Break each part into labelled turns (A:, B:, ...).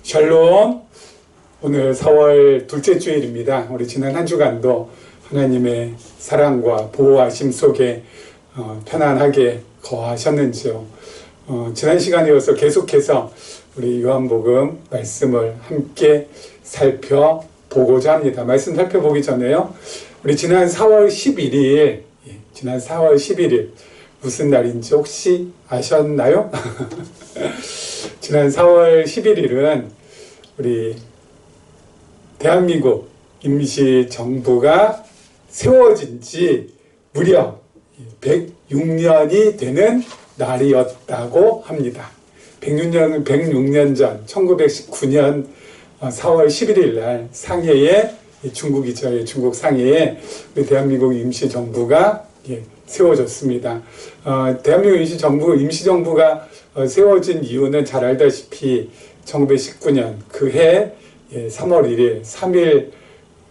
A: 샬롬. 오늘 4월 둘째 주일입니다. 우리 지난 한 주간도 하나님의 사랑과 보호하심 속에 편안하게 거하셨는지요. 지난 시간에 이어서 계속해서 우리 요한복음 말씀을 함께 살펴보고자 합니다. 말씀 살펴보기 전에요. 우리 지난 4월 11일 무슨 날인지 혹시 아셨나요? 지난 4월 11일은 우리 대한민국 임시정부가 세워진 지 무려 106년이 되는 날이었다고 합니다. 106년 전 1919년 4월 11일 날 상해에, 중국이죠. 중국 상해에 우리 대한민국 임시정부가 세워졌습니다. 대한민국 임시정부가 세워진 이유는 잘 알다시피 1919년 그해 3월 1일 3.1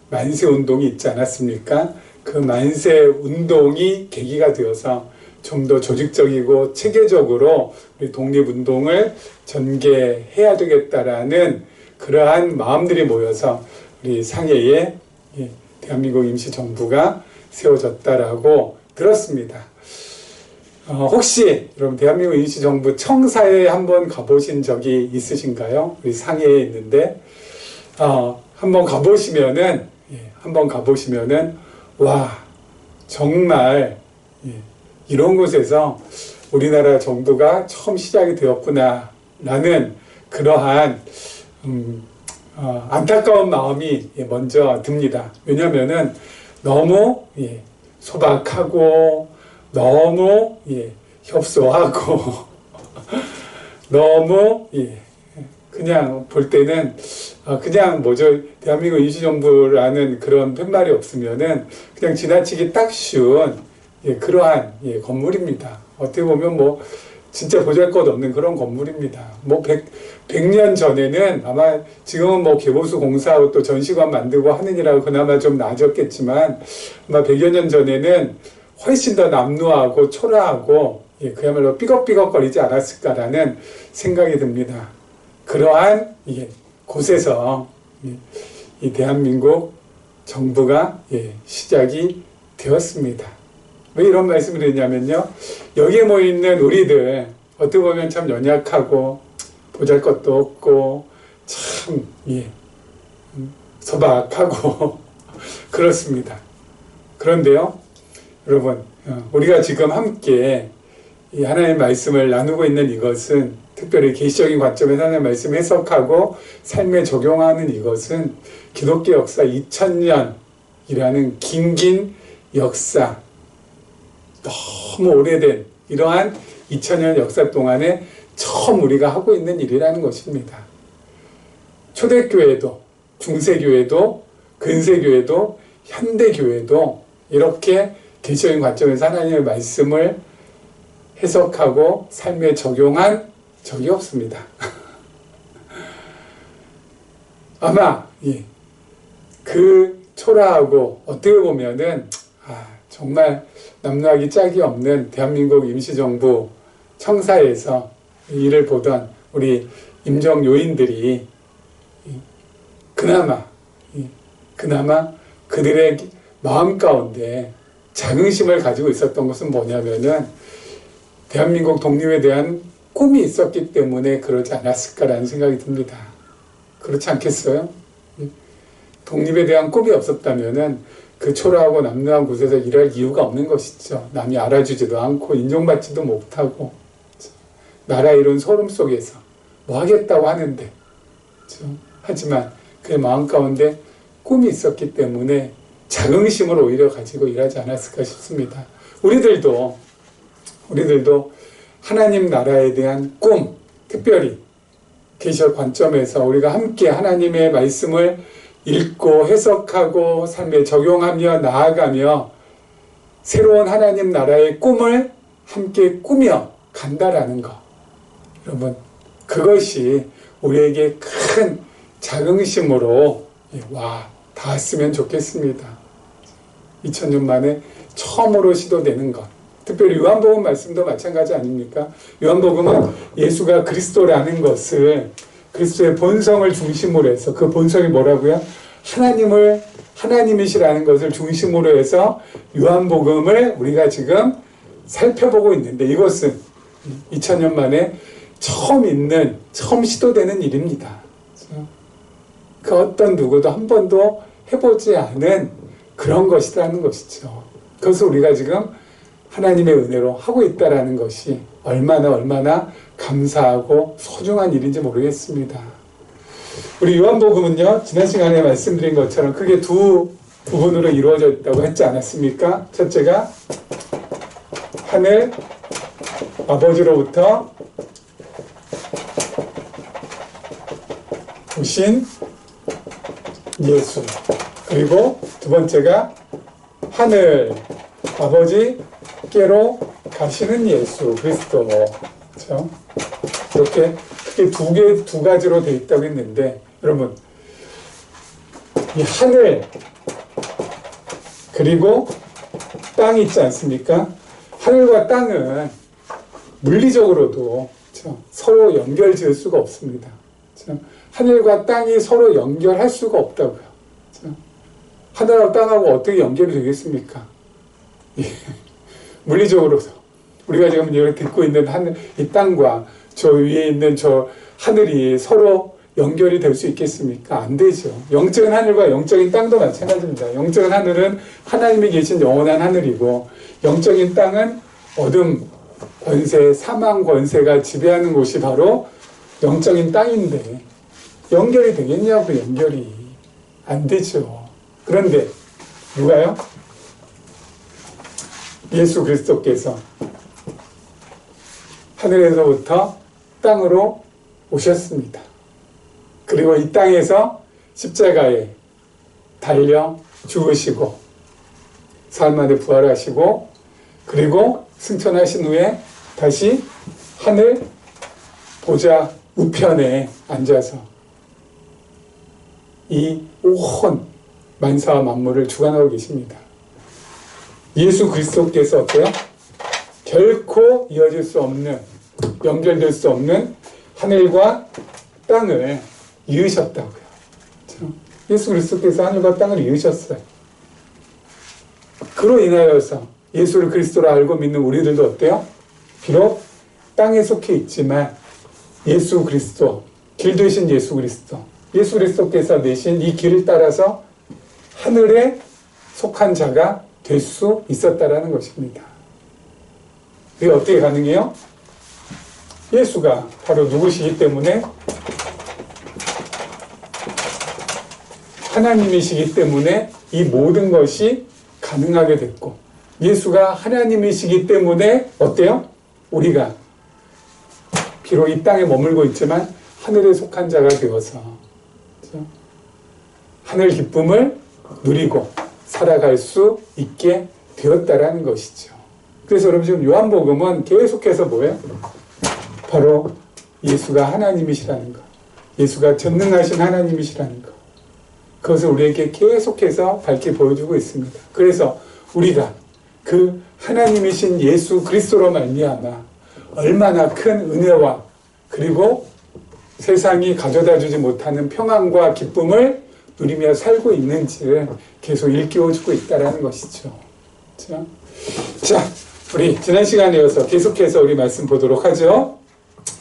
A: 만세운동이 있지 않았습니까? 그 만세운동이 계기가 되어서 좀 더 조직적이고 체계적으로 우리 독립운동을 전개해야 되겠다라는 그러한 마음들이 모여서 우리 상해에 대한민국 임시정부가 세워졌다라고 들었습니다. 혹시 여러분 대한민국 임시정부 청사에 한번 가보신 적이 있으신가요? 우리 상해에 있는데 한번 가보시면은 와 정말 이런 곳에서 우리나라 정부가 처음 시작이 되었구나 라는 그러한 안타까운 마음이 먼저 듭니다. 왜냐면은 너무 소박하고 너무 협소하고 너무 그냥 볼 때는 그냥 대한민국 임시정부라는 그런 팻말이 없으면은 그냥 지나치기 딱 쉬운 그러한 건물입니다. 어떻게 보면 진짜 보잘것없는 그런 건물입니다. 100년 전에는 아마 지금은 개보수 공사하고 또 전시관 만들고 하느니라고 그나마 좀 나아졌겠지만 아마 100여 년 전에는 훨씬 더 남루하고 초라하고 그야말로 삐걱삐걱거리지 않았을까라는 생각이 듭니다. 그러한 곳에서 이 대한민국 정부가 시작이 되었습니다. 왜 이런 말씀을 드리냐면요. 여기에 모여있는 우리들 어떻게 보면 참 연약하고 보잘것도 없고 참 소박하고 그렇습니다. 그런데요. 여러분 우리가 지금 함께 이 하나님의 말씀을 나누고 있는 이것은 특별히 계시적인 관점에서 하나님의 말씀을 해석하고 삶에 적용하는 이것은 기독교 역사 2000년이라는 긴 역사, 너무 오래된 이러한 2000년 역사 동안에 처음 우리가 하고 있는 일이라는 것입니다. 초대교회도, 중세교회도, 근세교회도, 현대교회도 이렇게 계시적인 관점에서 하나님의 말씀을 해석하고 삶에 적용한 적이 없습니다. 아마 그 초라하고 어떻게 보면은 정말 남루하기 짝이 없는 대한민국 임시정부 청사에서 일을 보던 우리 임정요인들이 그나마 그들의 마음 가운데 자긍심을 가지고 있었던 것은 뭐냐면은 대한민국 독립에 대한 꿈이 있었기 때문에 그러지 않았을까라는 생각이 듭니다. 그렇지 않겠어요? 독립에 대한 꿈이 없었다면은 그 초라하고 남루한 곳에서 일할 이유가 없는 것이죠. 남이 알아주지도 않고 인정받지도 못하고 나라 이룬 소름 속에서 뭐 하겠다고 하는데 하지만 그의 마음 가운데 꿈이 있었기 때문에 자긍심을 오히려 가지고 일하지 않았을까 싶습니다. 우리들도 하나님 나라에 대한 꿈, 특별히 계시적 관점에서 우리가 함께 하나님의 말씀을 읽고 해석하고 삶에 적용하며 나아가며 새로운 하나님 나라의 꿈을 함께 꾸며 간다라는 것. 여러분, 그것이 우리에게 큰 자긍심으로 닿았으면 좋겠습니다. 2000년 만에 처음으로 시도되는 것. 특별히 요한복음 말씀도 마찬가지 아닙니까? 요한복음은 예수가 그리스도라는 것을 그리스도의 본성을 중심으로 해서, 그 본성이 뭐라고요? 하나님이시라는 것을 중심으로 해서 요한복음을 우리가 지금 살펴보고 있는데, 이것은 2000년 만에 처음 시도되는 일입니다. 그 어떤 누구도 한 번도 해보지 않은 그런 것이라는 것이죠. 그것을 우리가 지금 하나님의 은혜로 하고 있다는 것이 얼마나 감사하고 소중한 일인지 모르겠습니다. 우리 요한복음은요, 지난 시간에 말씀드린 것처럼 크게 두 부분으로 이루어져 있다고 했지 않았습니까? 첫째가 하늘 아버지로부터 오신 예수, 그리고 두 번째가 하늘 아버지께로 가시는 예수 그리스도. 그렇죠? 이렇게 크게 두 가지로 되어 있다고 했는데, 여러분, 이 하늘 그리고 땅이 있지 않습니까? 하늘과 땅은 물리적으로도, 그렇죠? 서로 연결 지을 수가 없습니다. 그렇죠? 하늘과 땅이 서로 연결할 수가 없다고요. 그렇죠? 하늘하고 땅하고 어떻게 연결이 되겠습니까? 물리적으로도 우리가 지금 듣고 있는 이 땅과 저 위에 있는 저 하늘이 서로 연결이 될 수 있겠습니까? 안 되죠. 영적인 하늘과 영적인 땅도 마찬가지입니다. 영적인 하늘은 하나님이 계신 영원한 하늘이고, 영적인 땅은 어둠 권세, 사망 권세가 지배하는 곳이 바로 영적인 땅인데, 연결이 되겠냐고. 연결이 안 되죠. 그런데 누가요? 예수 그리스도께서 하늘에서부터 땅으로 오셨습니다. 그리고 이 땅에서 십자가에 달려 죽으시고 사흘 만에 부활하시고, 그리고 승천하신 후에 다시 하늘 보좌 우편에 앉아서 이 온 만사와 만물을 주관하고 계십니다. 예수 그리스도께서 어때요? 결코 이어질 수 없는, 연결될 수 없는 하늘과 땅을 이으셨다고요. 그렇죠? 예수 그리스도께서 하늘과 땅을 이으셨어요. 그로 인하여서 예수를 그리스도로 알고 믿는 우리들도 어때요? 비록 땅에 속해 있지만 예수 그리스도, 길 되신 예수 그리스도께서 내신 이 길을 따라서 하늘에 속한 자가 될 수 있었다라는 것입니다. 그게 어떻게 가능해요? 예수가 바로 누구시기 때문에, 하나님이시기 때문에 이 모든 것이 가능하게 됐고, 예수가 하나님이시기 때문에 어때요? 우리가 비록 이 땅에 머물고 있지만 하늘에 속한 자가 되어서, 그렇죠? 하늘 기쁨을 누리고 살아갈 수 있게 되었다라는 것이죠. 그래서 여러분, 지금 요한복음은 계속해서 뭐예요? 바로 예수가 하나님이시라는 것, 예수가 전능하신 하나님이시라는 것, 그것을 우리에게 계속해서 밝히 보여주고 있습니다. 그래서 우리가 그 하나님이신 예수 그리스도로 말미암아 얼마나 큰 은혜와, 그리고 세상이 가져다 주지 못하는 평안과 기쁨을 누리며 살고 있는지를 계속 일깨워주고 있다는 것이죠. 자, 우리 지난 시간에 이어서 계속해서 우리 말씀 보도록 하죠.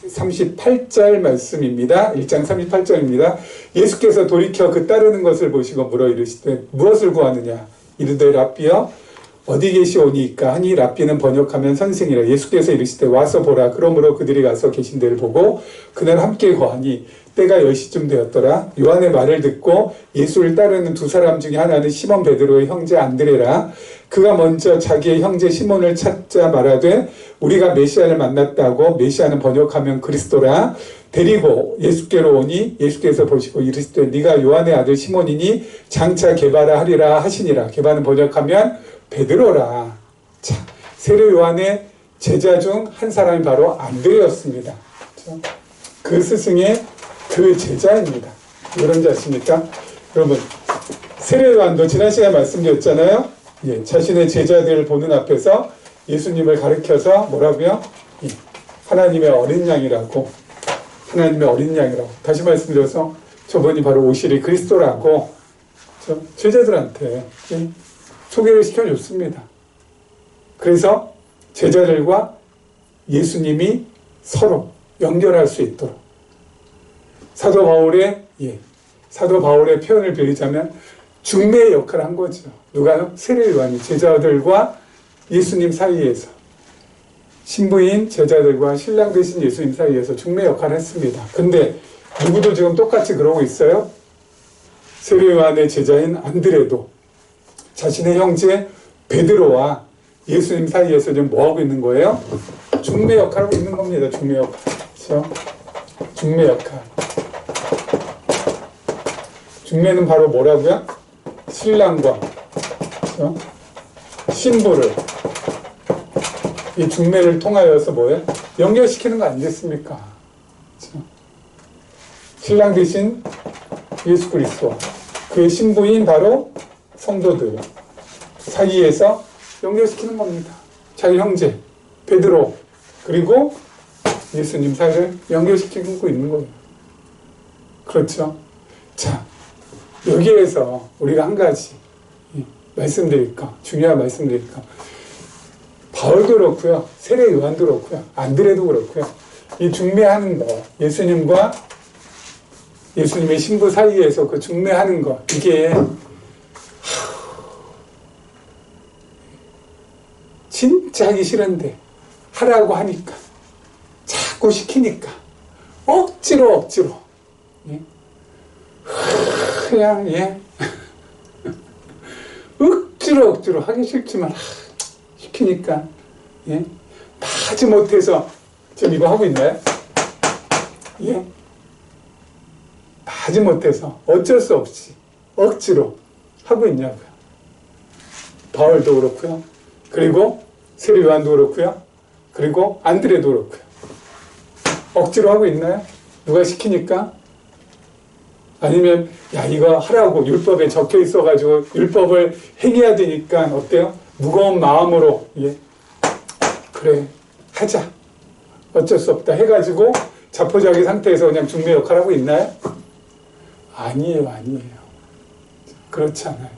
A: 38절 말씀입니다. 1장 38절입니다. 예수께서 돌이켜 그 따르는 것을 보시고 물어 이르시되 무엇을 구하느냐? 이르되 랍비여 어디 계시오니까 하니, 랍비는 번역하면 선생이라. 예수께서 이르시되 와서 보라. 그러므로 그들이 가서 계신 데를 보고 그날 함께 거하니 때가 10시쯤 되었더라. 요한의 말을 듣고 예수를 따르는 두 사람 중에 하나는 시몬 베드로의 형제 안드레라. 그가 먼저 자기의 형제 시몬을 찾자 말하되 우리가 메시아를 만났다고. 메시아는 번역하면 그리스도라. 데리고 예수께로 오니 예수께서 보시고 이르시되 네가 요한의 아들 시몬이니 장차 게바라 하리라 하시니라. 게바는 번역하면 베드로라. 자, 세례 요한의 제자 중 한 사람이 바로 안드레였습니다. 그 스승의 그 제자입니다. 그런지 아십니까? 여러분, 세례 요한도 지난 시간에 말씀드렸잖아요. 예, 자신의 제자들을 보는 앞에서 예수님을 가리켜서 뭐라고요? 하나님의 어린 양이라고, 하나님의 어린 양이라고. 다시 말씀드려서 저분이 바로 오실이 그리스도라고 제자들한테 소개를 시켜줬습니다. 그래서 제자들과 예수님이 서로 연결할 수 있도록 사도 바울의 표현을 빌리자면 중매의 역할을 한 거죠. 누가요? 세례 요한이 제자들과 예수님 사이에서, 신부인 제자들과 신랑 되신 예수님 사이에서 중매 역할을 했습니다. 근데 누구도 지금 똑같이 그러고 있어요? 세례 요한의 제자인 안드레도 자신의 형제 베드로와 예수님 사이에서 지금 뭐하고 있는 거예요? 중매 역할을 하고 있는 겁니다. 중매 역할. 그렇죠? 중매 역할. 중매는 바로 뭐라고요? 신랑과, 그렇죠? 신부를 이 중매를 통하여서 뭐예요? 연결시키는 거 아니겠습니까? 그렇죠? 신랑 대신 예수 그리스도, 그의 신부인 바로 성도들 사이에서 연결시키는 겁니다. 자기 형제 베드로 그리고 예수님 사이를 연결시키고 있는 거예요. 그렇죠? 자, 여기에서 우리가 한 가지 말씀드릴까, 중요한 말씀드릴까. 바울도 그렇고요, 세례 요한도 그렇고요, 안드레도 그렇고요. 이 중매하는 거, 예수님과 예수님의 신부 사이에서 그 중매하는 거, 이게 진짜 하기 싫은데 하라고 하니까, 자꾸 시키니까 억지로 그냥 억지로 하기 싫지만 시키니까 다 하지 못해서 지금 이거 하고 있나요? 다 하지 못해서 어쩔 수 없이 억지로 하고 있냐고요. 바울도 그렇고요, 그리고 세례 요한도 그렇고요, 그리고 안드레도 그렇고요. 억지로 하고 있나요? 누가 시키니까? 아니면 야, 이거 하라고 율법에 적혀 있어가지고 율법을 행해야 되니까 어때요? 무거운 마음으로 그래 하자, 어쩔 수 없다 해가지고 자포자기 상태에서 그냥 중매 역할을 하고 있나요? 아니에요. 그렇지 않아요.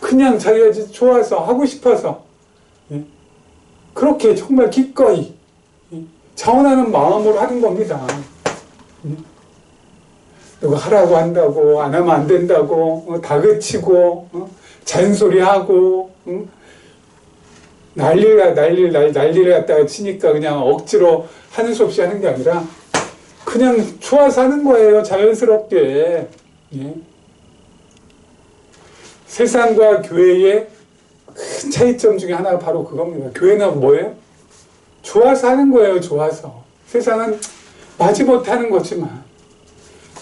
A: 그냥 자기가 좋아서 하고 싶어서 그렇게 정말 기꺼이 자원하는 마음으로 하는 겁니다. 누가 하라고 한다고 안 하면 안 된다고 다그치고 잔소리하고 난리를 갖다가 치니까 그냥 억지로 하는 수 없이 하는 게 아니라 그냥 좋아서 하는 거예요. 자연스럽게. 세상과 교회의 큰 차이점 중에 하나가 바로 그겁니다. 교회는 뭐예요? 좋아서 하는 거예요. 좋아서. 세상은 마지못해 하는 거지만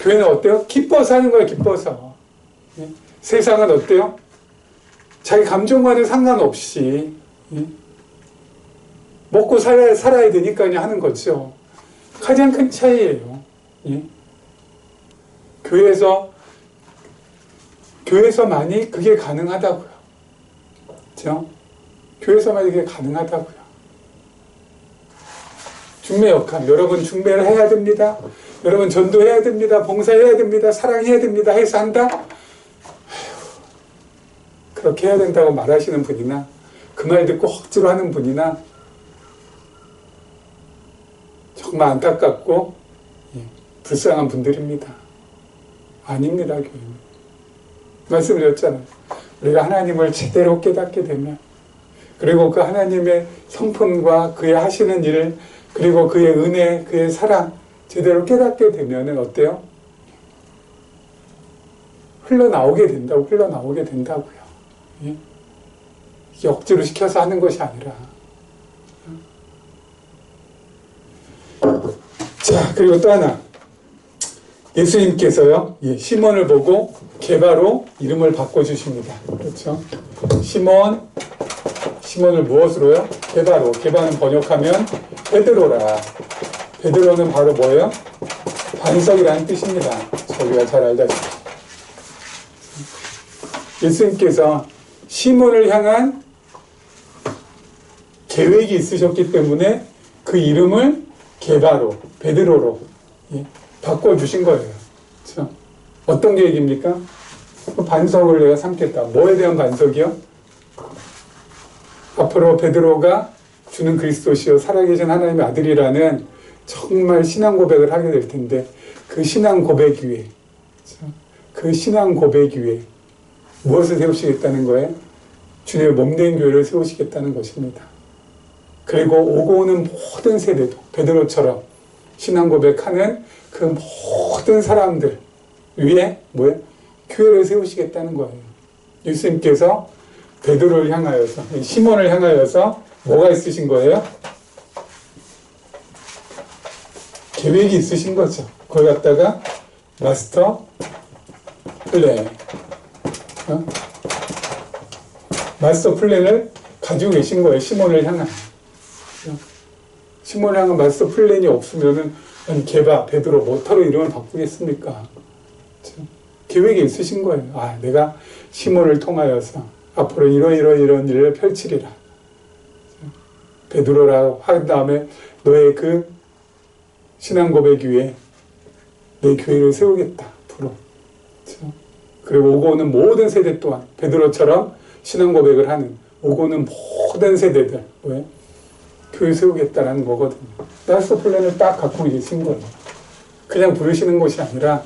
A: 교회는 어때요? 기뻐서 하는 거예요. 기뻐서. 세상은 어때요? 자기 감정과는 상관없이 먹고 살아야 되니까 그냥 하는 거죠. 가장 큰 차이예요. 교회에서만이 그게 가능하다고요. 그렇죠? 교회에서만이 그게 가능하다고요. 중매 역할, 여러분 중매를 해야 됩니다. 여러분 전도해야 됩니다. 봉사해야 됩니다. 사랑해야 됩니다. 해서 한다? 그렇게 해야 된다고 말하시는 분이나 그 말 듣고 억지로 하는 분이나 정말 안타깝고 불쌍한 분들입니다. 아닙니다. 교회는. 말씀드렸잖아요. 우리가 하나님을 제대로 깨닫게 되면, 그리고 그 하나님의 성품과 그의 하시는 일, 그리고 그의 은혜, 그의 사랑 제대로 깨닫게 되면 어때요? 흘러나오게 된다고요. 이게 억지로 시켜서 하는 것이 아니라. 자, 그리고 또 하나. 예수님께서요, 시몬을 보고 게바로 이름을 바꿔주십니다. 그렇죠? 시몬을 무엇으로요? 게바로. 게바는 번역하면 베드로라. 베드로는 바로 뭐예요? 반석이라는 뜻입니다. 저희가 잘 알다시피. 예수님께서 시몬을 향한 계획이 있으셨기 때문에 그 이름을 게바로, 베드로로 바꿔주신 거예요. 그렇죠? 어떤 계획입니까? 반석을 내가 삼겠다. 뭐에 대한 반석이요? 앞으로 베드로가 주는 그리스도시요 살아계신 하나님의 아들이라는 정말 신앙 고백을 하게 될 텐데, 그 신앙 고백 위에, 그 신앙 고백 위에 무엇을 세우시겠다는 거예요? 주님의 몸된 교회를 세우시겠다는 것입니다. 그리고 오고 오는 모든 세대도 베드로처럼 신앙 고백하는 그 모든 사람들 위에 뭐예요? 교회를 세우시겠다는 거예요. 예수님께서 베드로를 향하여서, 시몬을 향하여서 뭐가 있으신 거예요? 계획이 있으신 거죠. 그걸 갖다가 마스터 플랜, 마스터 플랜을 가지고 계신 거예요. 시몬을 향한. 시몬을 향한 마스터 플랜이 없으면은, 아니, 걔봐, 베드로 뭐하러 이름을 바꾸겠습니까? 그렇죠? 계획이 있으신 거예요. 아, 내가 시몬을 통하여서 앞으로 이런 일을 펼치리라. 베드로라고 한 다음에 너의 그 신앙 고백 위에 내 교회를 세우겠다. 앞으로. 그렇죠? 그리고 오고 오는 모든 세대 또한 베드로처럼 신앙 고백을 하는 오고 오는 모든 세대들 왜? 교회 세우겠다라는 거거든요. 마스터 플랜을 딱 갖고 계신 거예요. 그냥 부르시는 것이 아니라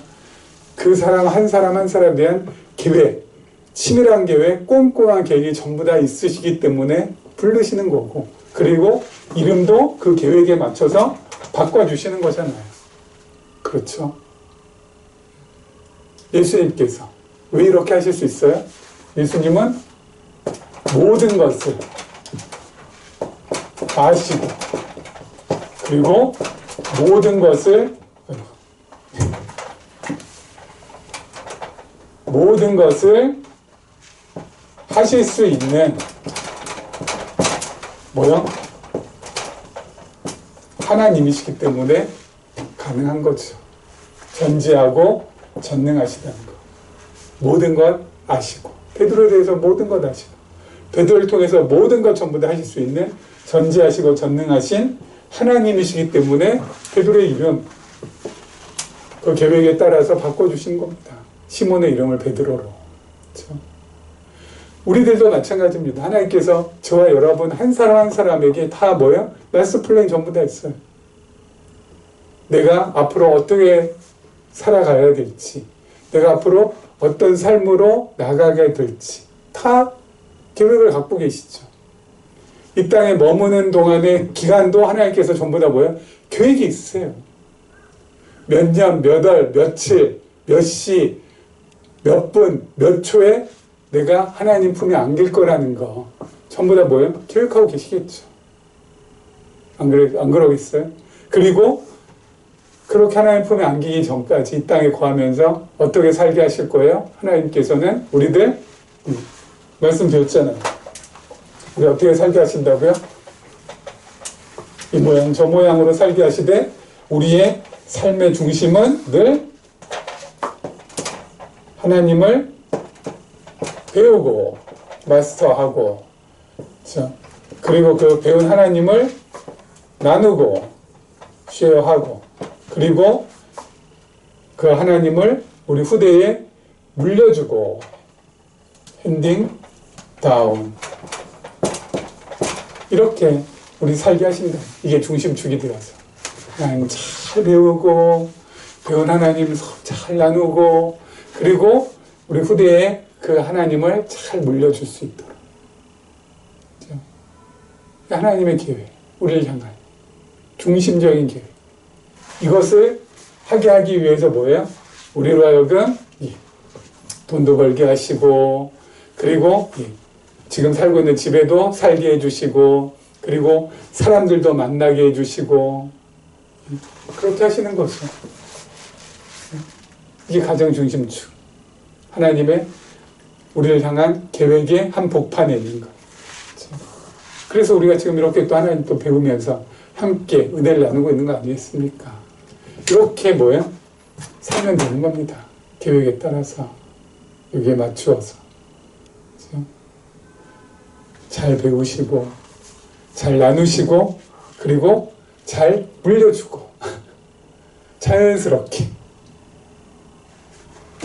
A: 그 사람 한 사람 한 사람에 대한 계획, 치밀한 계획, 꼼꼼한 계획이 전부 다 있으시기 때문에 부르시는 거고, 그리고 이름도 그 계획에 맞춰서 바꿔주시는 거잖아요. 그렇죠? 예수님께서 왜 이렇게 하실 수 있어요? 예수님은 모든 것을 아시고, 그리고 모든 것을 하실 수 있는 뭐요? 하나님이시기 때문에 가능한 거죠. 전지하고 전능하시다는 거. 모든 것 아시고, 베드로에 대해서 모든 것 아시고, 베드로를 통해서 모든 것 전부 다 하실 수 있는 전지하시고 전능하신 하나님이시기 때문에 베드로의 이름, 그 계획에 따라서 바꿔주신 겁니다. 시몬의 이름을 베드로로. 그렇죠? 우리들도 마찬가지입니다. 하나님께서 저와 여러분 한 사람 한 사람에게 다 뭐예요? 마스터 플랜 전부 다 있어요. 내가 앞으로 어떻게 살아가야 될지, 내가 앞으로 어떤 삶으로 나가게 될지 다 계획을 갖고 계시죠. 이 땅에 머무는 동안의 기간도 하나님께서 전부 다 뭐예요? 계획이 있으세요. 몇 년, 몇 월, 며칠, 몇 시, 몇 분, 몇 초에 내가 하나님 품에 안길 거라는 거 전부 다 뭐예요? 계획하고 계시겠죠. 안 그러겠어요? 그리고 그렇게 하나님 품에 안기기 전까지 이 땅에 거하면서 어떻게 살게 하실 거예요? 하나님께서는 우리들 말씀 드렸잖아요. 우리 어떻게 살게 하신다고요? 이 모양 저 모양으로 살게 하시되 우리의 삶의 중심은 늘 하나님을 배우고 마스터하고, 그렇죠? 그리고 그 배운 하나님을 나누고 쉐어하고, 그리고 그 하나님을 우리 후대에 물려주고 핸딩 다운, 이렇게 우리 살게 하신다. 이게 중심축이 되어서 하나님 잘 배우고 배운 하나님 잘 나누고, 그리고 우리 후대에 그 하나님을 잘 물려줄 수 있도록. 그렇죠? 하나님의 계획, 우리를 향한 중심적인 계획, 이것을 하게 하기 위해서 뭐예요? 우리로 하여금 돈도 벌게 하시고, 그리고 지금 살고 있는 집에도 살게 해주시고, 그리고 사람들도 만나게 해주시고, 그렇게 하시는 거죠. 이게 가정 중심축, 하나님의 우리를 향한 계획의 한 복판에 있는 것. 그래서 우리가 지금 이렇게 또 하나님 또 배우면서 함께 은혜를 나누고 있는 거 아니겠습니까? 이렇게 뭐예요? 살면 되는 겁니다. 계획에 따라서 여기에 맞추어서. 그렇죠? 잘 배우시고 잘 나누시고, 그리고 잘 물려주고 자연스럽게.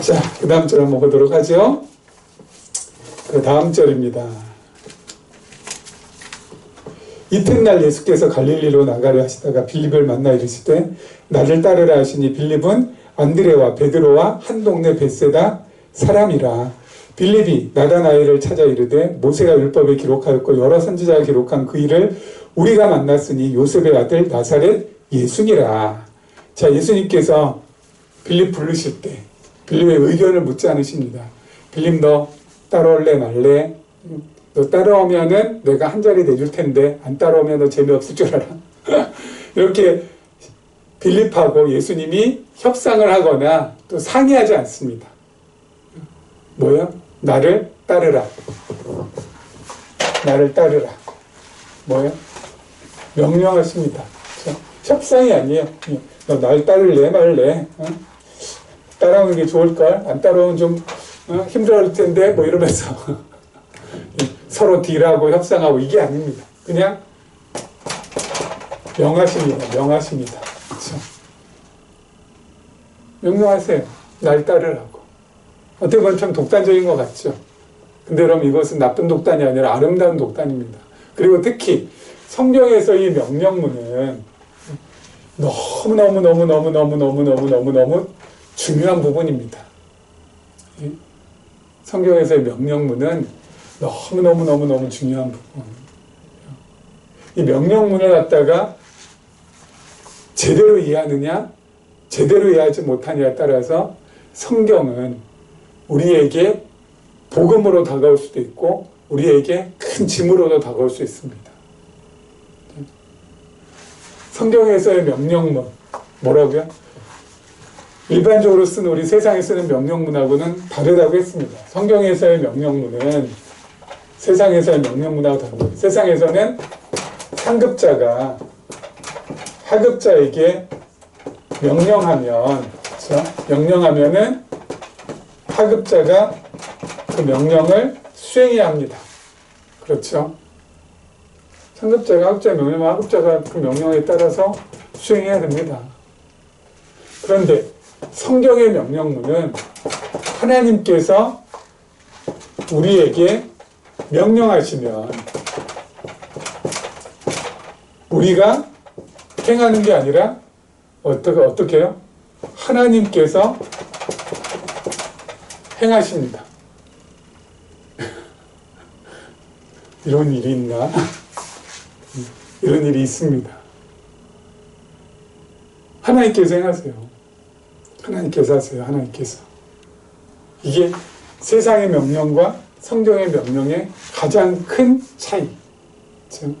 A: 자, 그 다음 절 한번 보도록 하죠. 그 다음 절입니다. 이튿날 예수께서 갈릴리로 나가려 하시다가 빌립을 만나 이르시되 나를 따르라 하시니 빌립은 안드레와 베드로와 한 동네 벳세다 사람이라. 빌립이 나다나엘을 찾아 이르되 모세가 율법에 기록하였고 여러 선지자가 기록한 그 일을 우리가 만났으니 요셉의 아들 나사렛 예수니라. 자, 예수님께서 빌립 부르실 때 빌립의 의견을 묻지 않으십니다. 빌립 너 따라올래 말래? 너 따라오면은 내가 한 자리 내줄 텐데 안 따라오면 너 재미없을 줄 알아. 이렇게 빌립하고 예수님이 협상을 하거나 또 상의하지 않습니다. 뭐야? 나를 따르라. 나를 따르라. 뭐야? 명령하십니다. 그렇죠? 협상이 아니에요. 너 날 따를래 말래? 어? 따라오는 게 좋을걸? 안 따라오면 좀 힘들어할 텐데 뭐 이러면서 서로 딜하고 협상하고 이게 아닙니다. 그냥 명하십니다. 명하십니다. 그렇죠? 명령하세요. 날 따르라고. 어떻게 보면 참 독단적인 것 같죠. 근데 그럼 이것은 나쁜 독단이 아니라 아름다운 독단입니다. 그리고 특히 성경에서 이 명령문은 너무너무 중요한 부분입니다. 성경에서의 명령문은 너무 중요한 부분. 이 명령문을 갖다가 제대로 이해하느냐, 제대로 이해하지 못하느냐에 따라서 성경은 우리에게 복음으로 다가올 수도 있고 우리에게 큰 짐으로도 다가올 수 있습니다. 성경에서의 명령문, 뭐라고요? 일반적으로 쓰는 우리 세상에 쓰는 명령문하고는 다르다고 했습니다. 성경에서의 명령문은 세상에서의 명령문하고 다릅니다. 세상에서는 상급자가 하급자에게 명령하면, 그렇죠? 명령하면은 하급자가 그 명령을 수행해야 합니다. 그렇죠? 상급자가 하급자의 명령을 하급자가 그 명령에 따라서 수행해야 됩니다. 그런데 성경의 명령문은 하나님께서 우리에게 명령하시면 우리가 행하는 게 아니라 어떻게 해요? 하나님께서 행하십니다. 이런 일이 있나? 이런 일이 있습니다. 하나님께서 행하세요. 하나님께서 하세요. 하나님께서. 이게 세상의 명령과 성경의 명령의 가장 큰 차이. 그렇죠?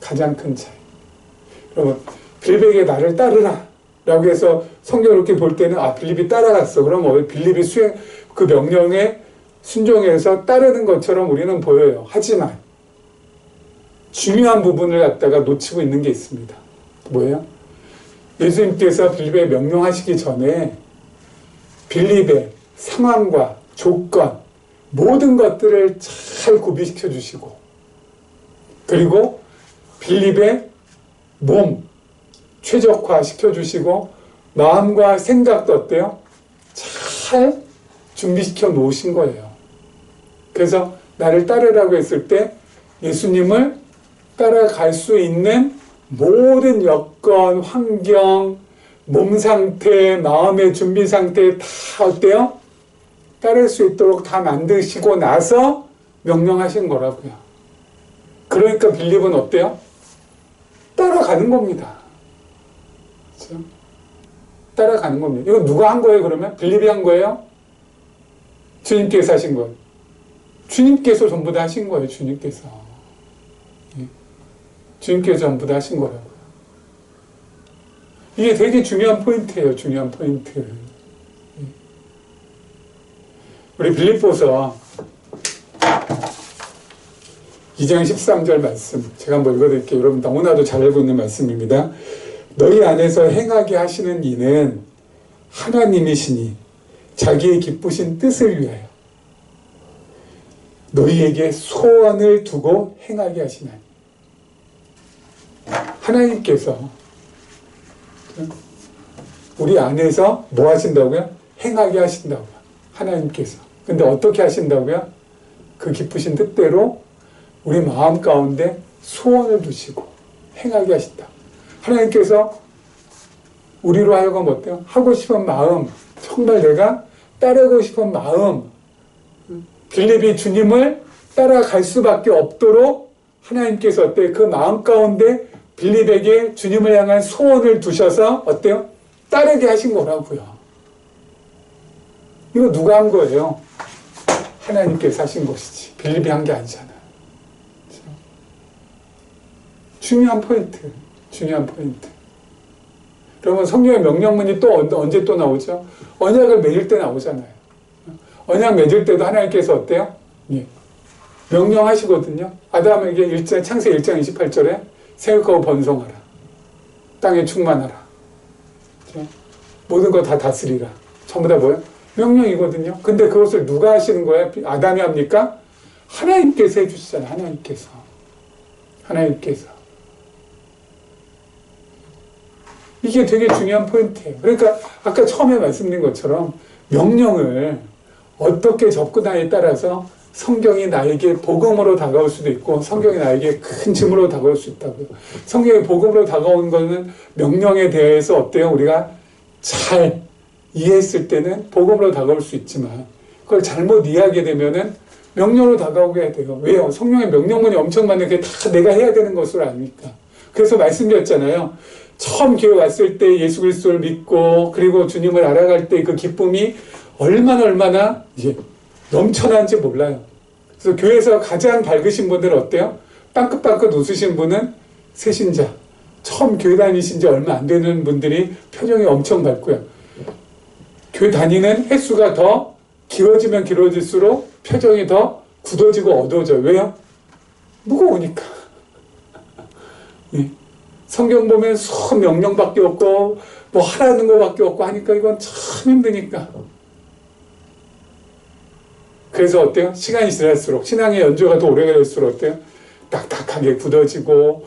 A: 가장 큰 차이. 여러분, 빌립에게 나를 따르라 라고 해서 성경을 이렇게 볼 때는 빌립이 따라갔어. 그럼 빌립이 그 명령에 순종해서 따르는 것처럼 우리는 보여요. 하지만 중요한 부분을 갖다가 놓치고 있는 게 있습니다. 뭐예요? 예수님께서 빌립에 명령하시기 전에 빌립의 상황과 조건, 모든 것들을 잘 구비시켜 주시고, 그리고 빌립의 몸 최적화 시켜 주시고, 마음과 생각도 어때요? 잘 준비시켜 놓으신 거예요. 그래서 나를 따르라고 했을 때 예수님을 따라갈 수 있는 모든 여건, 환경, 몸 상태, 마음의 준비 상태 다 어때요? 따를 수 있도록 다 만드시고 나서 명령하신 거라고요. 그러니까 빌립은 어때요? 따라가는 겁니다. 그렇죠? 따라가는 겁니다. 이거 누가 한 거예요, 그러면? 빌립이 한 거예요? 주님께서 하신 거예요. 주님께서 전부 다 하신 거예요, 주님께서. 주님께서 전부 다 하신 거라고요. 이게 되게 중요한 포인트예요, 중요한 포인트. 우리 빌립보서 2장 13절 말씀, 제가 한번 읽어드릴게요. 여러분 너무나도 잘 알고 있는 말씀입니다. 너희 안에서 행하게 하시는 이는 하나님이시니 자기의 기쁘신 뜻을 위하여 너희에게 소원을 두고 행하게 하시나니. 하나님께서 우리 안에서 뭐 하신다고요? 행하게 하신다고요. 하나님께서. 근데 어떻게 하신다고요? 그 기쁘신 뜻대로 우리 마음 가운데 소원을 두시고 행하게 하신다. 하나님께서 우리로 하여금 어때요? 하고 싶은 마음, 정말 내가 따르고 싶은 마음, 빌립이 주님을 따라갈 수밖에 없도록 하나님께서 어때요? 그 마음 가운데 빌립에게 주님을 향한 소원을 두셔서 어때요? 따르게 하신 거라고요. 이거 누가 한 거예요? 하나님께서 하신 것이지. 빌립이 한 게 아니잖아요. 그렇죠? 중요한 포인트. 중요한 포인트. 여러분 성경의 명령문이 또 언제 또 나오죠? 언약을 맺을 때 나오잖아요. 언약 맺을 때도 하나님께서 어때요? 예. 명령하시거든요. 아담에게 창세기 1장 28절에 생육하고 번성하라. 땅에 충만하라. 그렇죠? 모든 거 다 다스리라. 전부 다 뭐예요? 명령이거든요. 근데 그것을 누가 하시는 거예요? 아담이 합니까? 하나님께서 해주시잖아요. 하나님께서. 하나님께서. 이게 되게 중요한 포인트예요. 그러니까 아까 처음에 말씀드린 것처럼 명령을 어떻게 접근하냐에 따라서 성경이 나에게 복음으로 다가올 수도 있고 성경이 나에게 큰 짐으로 다가올 수 있다고요. 성경이 복음으로 다가오는 것은 명령에 대해서 어때요? 우리가 잘 이해했을 때는 복음으로 다가올 수 있지만 그걸 잘못 이해하게 되면은 명령으로 다가오게 해야 돼요. 왜요? 성경의 명령문이 엄청 많은 게 다 내가 해야 되는 것으로 아니까. 그래서 말씀드렸잖아요. 처음 교회 왔을 때 예수 그리스도를 믿고 그리고 주님을 알아갈 때 그 기쁨이 얼마나 이제 넘쳐난지 몰라요. 그래서 교회에서 가장 밝으신 분들은 어때요? 빵긋빵긋 웃으신 분은 새신자. 처음 교회 다니신 지 얼마 안 되는 분들이 표정이 엄청 밝고요. 교회 다니는 횟수가 더 길어지면 길어질수록 표정이 더 굳어지고 어두워져요. 왜요? 무거우니까. 예. 성경 보면 수많은 명령밖에 없고 뭐 하라는 것밖에 없고 하니까 이건 참 힘드니까. 그래서 어때요? 시간이 지날수록 신앙의 연조가 더 오래가 될수록 어때요? 딱딱하게 굳어지고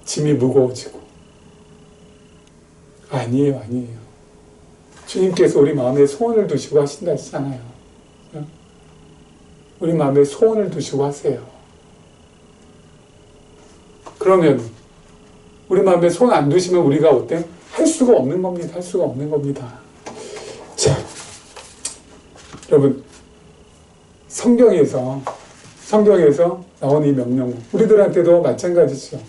A: 짐이 무거워지고. 아니에요. 주님께서 우리 마음에 소원을 두시고 하신다 했잖아요. 우리 마음에 소원을 두시고 하세요. 그러면 우리 마음에 손 안 두시면 우리가 어때? 할 수가 없는 겁니다. 할 수가 없는 겁니다. 자, 여러분 성경에서 나온 이 명령 우리들한테도 마찬가지죠.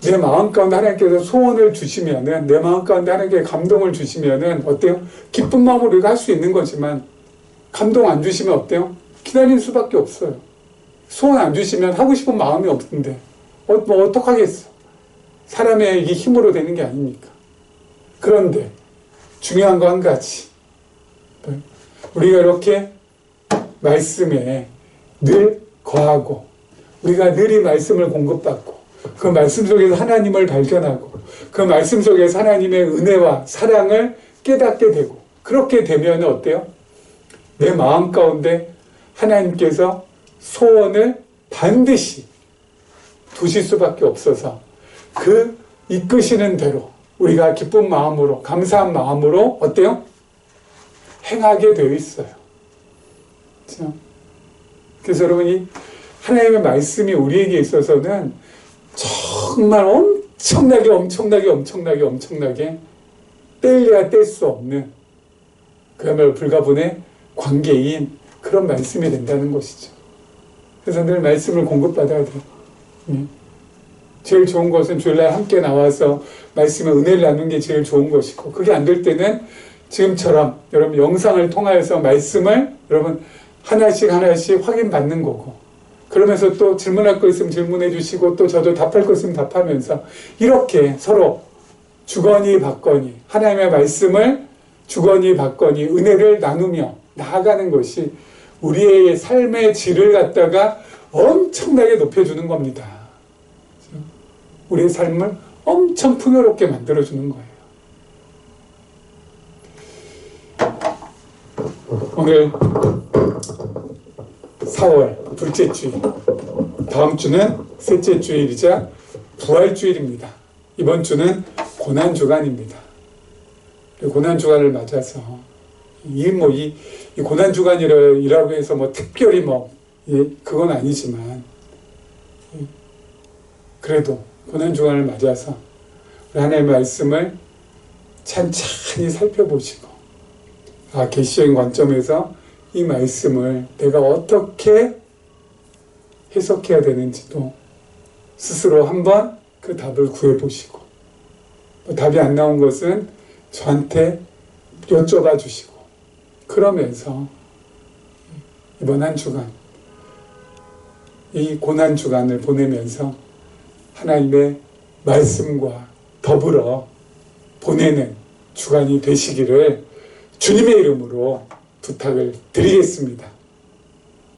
A: 내 마음 가운데 하나님께서 소원을 주시면은 내 마음 가운데 하나님께 감동을 주시면은 어때요? 기쁜 마음으로 우리가 할 수 있는 거지만 감동 안 주시면 어때요? 기다릴 수밖에 없어요. 소원 안 주시면 하고 싶은 마음이 없는데 뭐 어떡하겠어. 사람의 이게 힘으로 되는 게 아닙니까? 그런데 중요한 거 한 가지. 우리가 이렇게 말씀에 늘 거하고 우리가 늘 이 말씀을 공급받고 그 말씀 속에서 하나님을 발견하고 그 말씀 속에서 하나님의 은혜와 사랑을 깨닫게 되고 그렇게 되면 어때요? 내 마음 가운데 하나님께서 소원을 반드시 두실 수밖에 없어서 그 이끄시는 대로 우리가 기쁜 마음으로 감사한 마음으로 어때요? 행하게 되어 있어요. 그렇죠? 그래서 여러분이 하나님의 말씀이 우리에게 있어서는 정말 엄청나게 뗄래야 뗄 수 없는 그야말로 불가분의 관계인 그런 말씀이 된다는 것이죠. 그래서 늘 말씀을 공급받아야 돼요. 제일 좋은 것은 주일날 함께 나와서 말씀의 은혜를 나누는 게 제일 좋은 것이고 그게 안 될 때는 지금처럼 여러분 영상을 통하여서 말씀을 여러분 하나씩 확인받는 거고 그러면서 또 질문할 거 있으면 질문해 주시고 또 저도 답할 거 있으면 답하면서 이렇게 서로 주거니 받거니 하나님의 말씀을 주거니 받거니 은혜를 나누며 나아가는 것이 우리의 삶의 질을 갖다가 엄청나게 높여주는 겁니다. 우리의 삶을 엄청 풍요롭게 만들어주는 거예요. 오늘 4월 둘째 주일, 다음 주는 셋째 주일이자 부활주일입니다. 이번 주는 고난 주간입니다. 고난 주간을 맞아서 이 고난 주간이라고 해서 뭐 특별히 그건 아니지만 그래도 고난 주간을 맞아서 하나님의 말씀을 찬찬히 살펴보시고 계시적인 관점에서 이 말씀을 내가 어떻게 해석해야 되는지도 스스로 한번 그 답을 구해보시고 답이 안 나온 것은 저한테 여쭤봐 주시고 그러면서 이번 한 주간 이 고난 주간을 보내면서 하나님의 말씀과 더불어 보내는 주간이 되시기를 주님의 이름으로 부탁을 드리겠습니다.